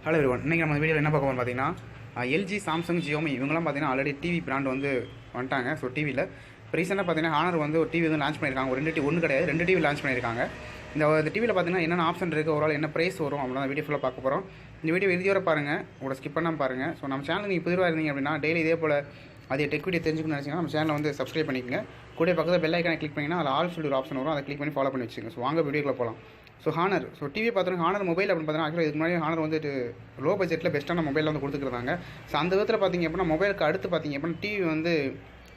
Hello everyone, இன்றைக்கி நம்ம வீடியோவில் என்ன பார்க்க போகிறோம் பார்த்தீங்கன்னா எல்ஜி, சாம்சங், ஜியோமி இவங்கெல்லாம் பார்த்தீங்கன்னா ஆல்ரெடி டிவி பிராண்ட் வந்து வந்துட்டாங்க. ஸோ டிவியில் இப்போ ரீசெண்டாக பார்த்தீங்கன்னா ஹானர் வந்து ஒரு டிவி வந்து லான்ச் பண்ணியிருக்காங்க. ஒரு ஒன்று கிடையாது, 2 டிவி லான்ச் பண்ணியிருக்காங்க. இந்த டிவியில் பார்த்தீங்கன்னா என்னென்ன ஆப்ஷன் இருக்குது, ஒரு என்ன ப்ரைஸ் வரும் அப்படின்னா வீடியோ ஃபுல்லாக பார்க்க போகிறோம். இந்த வீடியோ இறுதி வரை பாருங்கள், உங்களோட ஸ்கிப் பண்ணாமல் பாருங்கள். ஸோ நம்ம சேனல் நீங்கள் புதுவாக இருந்தீங்க அப்படின்னா டெய்லி இதே போல் அதே டெக் வீடியோ தெரிஞ்சுக்கணும்னு நினச்சிங்கன்னா நம்ம சேனலை வந்து சப்ஸ்கிரைப் பண்ணிக்கோங்க. கூட பக்கத்தில் பெல் ஐக்கானை கிளிக் பண்ணிங்கன்னா அதில் ஆல் சொல்லி ஒரு ஆப்ஷன் வரும், அதை கிளிக் பண்ணி ஃபாலோ பண்ணி வச்சுக்கோங்க. ஸோ வாங்க வீடியோக்குள்ள போகலாம். ஸோ ஹானர், ஸோ டிவி பார்த்தோன்னா ஹானர் மொபைல் அப்படின்னு பார்த்தீங்கன்னா ஆக்சுவலாக இதுக்கு முன்னாடி ஹானர் வந்துட்டு லோ பட்ஜெட்டில் பெஸ்ட்டான மொபைல் வந்து கொடுத்துருக்காங்க. ஸோ அந்த விதத்தில் பார்த்தீங்க அப்படின்னா மொபைலுக்கு அடுத்து பார்த்தீங்க அப்படின்னா டிவி வந்து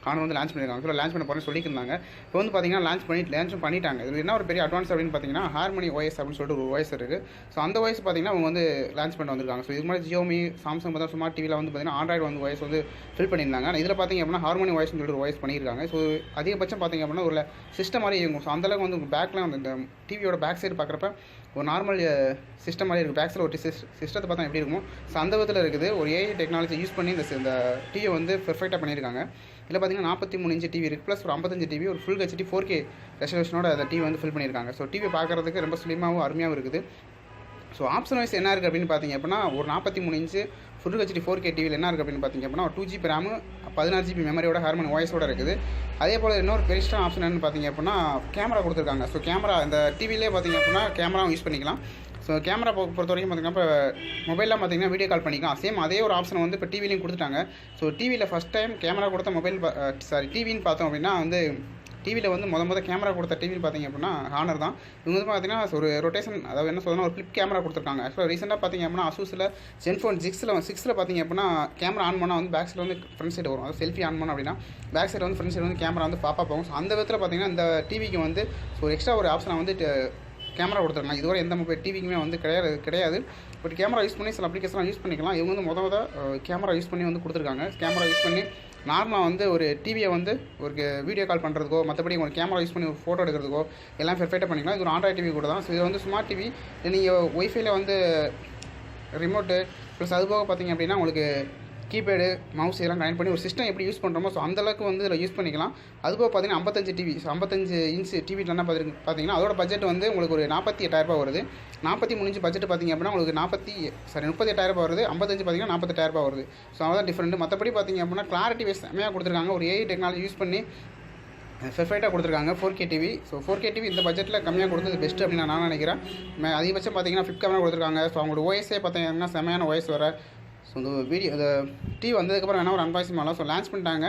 ஹானர் வந்து லான்ச் பண்ணியிருக்காங்க. ஆக்சுவலாக லான்ச் பண்ண போகிறேன்னு சொல்லியிருந்தாங்க. இப்போ வந்து பார்த்தீங்கன்னா லான்ச் பண்ணிட்டாங்க. இது என்ன ஒரு பெரிய அட்வான்ஸ் அப்படின்னு பார்த்தீங்கன்னா ஹார்மனி OS அப்படின்னு சொல்லிட்டு ஒரு OS இருக்குது. ஸோ அந்த OS பார்த்தீங்கன்னா அவங்க வந்து லான்ச் பண்ணி வந்திருக்காங்க. ஸோ இது மாதிரி ஜியோமி, சாம்சங் பார்த்தா ஸ்மார்ட் டிவியில் வந்து பார்த்தீங்கன்னா ஆண்ட்ராய்டு வந்து OS வந்து ஃபில் பண்ணியிருந்தாங்க. இதில் பார்த்தீங்க அப்படின்னா ஹார்மனி OSன்னு சொல்லிட்டு ஒரு OS பண்ணியிருக்காங்க. ஸோ அதிகபட்சம் பார்த்தீங்க அப்படின்னா ஒரு சிஸ்டம் மாதிரி இருக்கும். ஸோ அந்தளவுக்கு வந்து பேக்கில் வந்து இந்த டிவியோட பேக் சைடு பார்க்குறப்ப ஒரு நார்மல் சிஸ்டம் மாதிரி இருக்குது. பேக் சைடு ஒரு சிஸ்டத்தை பார்த்தா எப்படி இருக்குமோ ஸோ அந்த விதத்தில் இருக்குது. ஒரு AI டெக்னாலஜி யூஸ் பண்ணி இந்த டிவியை வந்து பெர்ஃபெக்டாக பண்ணியிருக்காங்க. இதில் பார்த்தீங்கன்னா 43 இன்ச் டிவி இருக்குது, ப்ளஸ் ஒரு 55 டிவி, ஒரு ஃபுல் ஹெச்டி 4K ரெசல்யூஷனோட அந்த டிவி வந்து ஃபில் பண்ணியிருக்காங்க. ஸோ டிவி பார்க்குறதுக்கு ரொம்ப ஸ்லிம்மாகவும் அருமையாகவும் இருக்குது. ஸோ ஆப்ஷன் வைஸ் என்ன இருக்குது அப்படின்னு பார்த்தீங்க அப்படின்னா ஒரு 43 இன்ச்சு ஃபுல் ஹெச்டி 4K டிவியில் என்ன இருக்குது அப்படின்னு பார்த்தீங்க அப்படின்னா ஒரு 2GB RAM, 16GB மெமரியோட ஹார்மனி OSோட இருக்குது. அதே போல் இன்னொரு பெரிய ஆப்ஷன் என்னன்னு பார்த்தீங்க அப்படின்னா கேமரா கொடுத்துருக்காங்க. ஸோ கேமரா இந்த டிவிலே பார்த்தீங்க அப்படின்னா கேமராவும் யூஸ் பண்ணிக்கலாம். ஸோ கேமரா பொறுத்த வரைக்கும் பார்த்திங்கன்னா இப்போ மொபைலில் பார்த்தீங்கன்னா வீடியோ கால் பண்ணிக்கலாம். சேம் அதே ஒரு ஆப்ஷன் வந்து இப்போ டிவிலையும் கொடுத்துட்டாங்க. ஸோ டிவியில் ஃபஸ்ட் டைம் கேமரா கொடுத்த மொபைல் டிவின்னு பார்த்தோம் அப்படின்னா வந்து டிவியில் வந்து முத கேமரா கொடுத்த டிவின்னு பார்த்தீங்க அப்படின்னா ஹானர் தான். இவங்க வந்து பார்த்தீங்கன்னா ஒரு ரொட்டேஷன், அதாவது என்ன சொல்லணும், ஒரு ஃப்ளிப் கேமரா கொடுத்துருக்காங்க. ஆக்சுவலாக ரீசெண்டாக பார்த்தீங்க அப்படின்னா அசூஸில் ஜென்ஃபோன் 6ல் பார்த்தீங்க அப்படின்னா கேமரா ஆன் பண்ணால் வந்து பேக் சைடு வந்து ஃப்ரண்ட் சைடு வரும். அதாவது செல்ஃபி ஆன் பண்ணோம் அப்படின்னா பேக் சைடு வந்து ஃப்ரண்ட் சைடு வந்து கேமரா வந்து பாப்பா போகும். ஸோ அந்த விதத்தில் பார்த்தீங்கன்னா இந்த டிவிக்கு வந்து ஸோ எக்ஸ்ட்ரா ஒரு ஆப்ஷனை வந்து கேமரா கொடுத்துருக்காங்க. இதுவரை எந்த மொபைல் டிவிக்குமே வந்து கிடையாது. பட் கேமரா யூஸ் பண்ணி சில அப்ளிகேஷன்லாம் யூஸ் பண்ணிக்கலாம். இவங்க வந்து மொதல் கேமரா யூஸ் பண்ணி வந்து கொடுத்துருக்காங்க. கேமரா யூஸ் பண்ணி நார்மலாக வந்து ஒரு டிவியை வந்து ஒரு வீடியோ கால் பண்ணுறதுக்கோ மற்றபடி ஒரு கேமரா யூஸ் பண்ணி ஒரு ஃபோட்டோ எடுக்கிறதுக்கோ எல்லாம் பெர்ஃபெக்டாக பண்ணிக்கலாம். இது ஒரு ஆண்ட்ராய்டு டிவி கூட தான். ஸோ இது வந்து ஸ்மார்ட் டிவி. நீங்கள் ஒய்ஃபைல வந்து ரிமோட்டு ப்ளஸ் அது போக பார்த்தீங்க அப்படின்னா உங்களுக்கு கீபேடு, மவுஸ் எல்லாம் கனெக்ட் பண்ணி ஒரு சிஸ்டம் எப்படி யூஸ் பண்ணுறோமோ ஸோ அந்தளவுக்கு வந்து இதில் யூஸ் பண்ணிக்கலாம். அதுபோக பார்த்தீங்கன்னா 55 டிவி, 55 இன்ச் டிவியில் என்ன பார்த்தீங்கன்னா அதோட பட்ஜெட் வந்து உங்களுக்கு ஒரு 48,000 வருது. 43 இன்ச் பட்ஜெட் பார்த்தீங்க அப்படின்னா உங்களுக்கு 38,000 வருது. 55 பார்த்தீங்கன்னா 48,000 வருது. ஸோ அதான் டிஃப்ரெண்ட். மற்றபடி பார்த்தீங்க அப்படின்னா கிளாரிட்டி வைஸ் செம்மையாக கொடுத்துருக்காங்க. ஒரு AI டெக்னாலஜி யூஸ் பண்ணி பெர்ஃபெக்டாக கொடுத்துருக்காங்க 4K TV. So 4K TV இந்த பட்ஜெட்டில் கம்மியாக கொடுத்தது பெஸ்ட்டு அப்படின்னு நான் நினைக்கிறேன். அதிகபட்சம் பார்த்தீங்கன்னா ஃபிளிப் கேமரா கொடுத்துருக்காங்க. ஸோ அவங்களோட OSே பார்த்தீங்கன்னா செம்மையான OS வர. ஸோ இந்த இந்த டிவி வந்ததுக்கப்புறம் வேணால் ஒரு அன்பாக்சிங் பண்ணலாம். ஸோ லான்ச் பண்ணிட்டாங்க.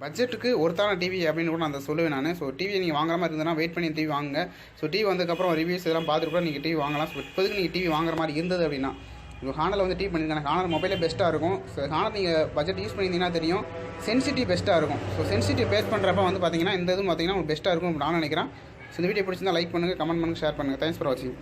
பட்ஜெட்டுக்கு ஒருத்தான டிவி அப்படின்னு கூட நான் சொல்லுவேன் நான். ஸோ டிவி நீங்கள் வாங்குற மாதிரி இருந்ததுன்னா வெயிட் பண்ணி டிவி வாங்குங்க. ஸோ டிவி வந்ததுக்கப்புறம் ரிவ்யூஸ் இதெல்லாம் பார்த்துட்டு கூட நீங்கள் டிவி வாங்கலாம். ஸோ இப்போதுக்கு நீங்கள் டிவி வாங்குற மாதிரி இருந்தது அப்படின்னா இப்போ ஹானரில் வந்து டிவி பண்ணியிருக்காங்க. ஹானர் மொபைலே பெஸ்ட்டாக இருக்கும். ஸோ ஹானர் நீங்கள் பட்ஜெட் யூஸ் பண்ணியிருந்தீங்கன்னா தெரியும், சென்சிட்டிவ் பெஸ்ட்டாக இருக்கும். ஸோ சென்சிட்டிவ் பேஸ் பண்ணுறப்ப வந்து பார்த்தீங்கன்னா இந்த இதுவும் பார்த்தீங்கன்னா பெஸ்ட்டாக இருக்கும் நான் நினைக்கிறேன். ஸோ இந்த வீடியோ பிடிச்சிருந்தா லைக் பண்ணுங்கள், கமெண்ட் பண்ணுங்கள், ஷேர் பண்ணுங்கள். தேங்க்ஸ் ஃபார் வாட்சிங்.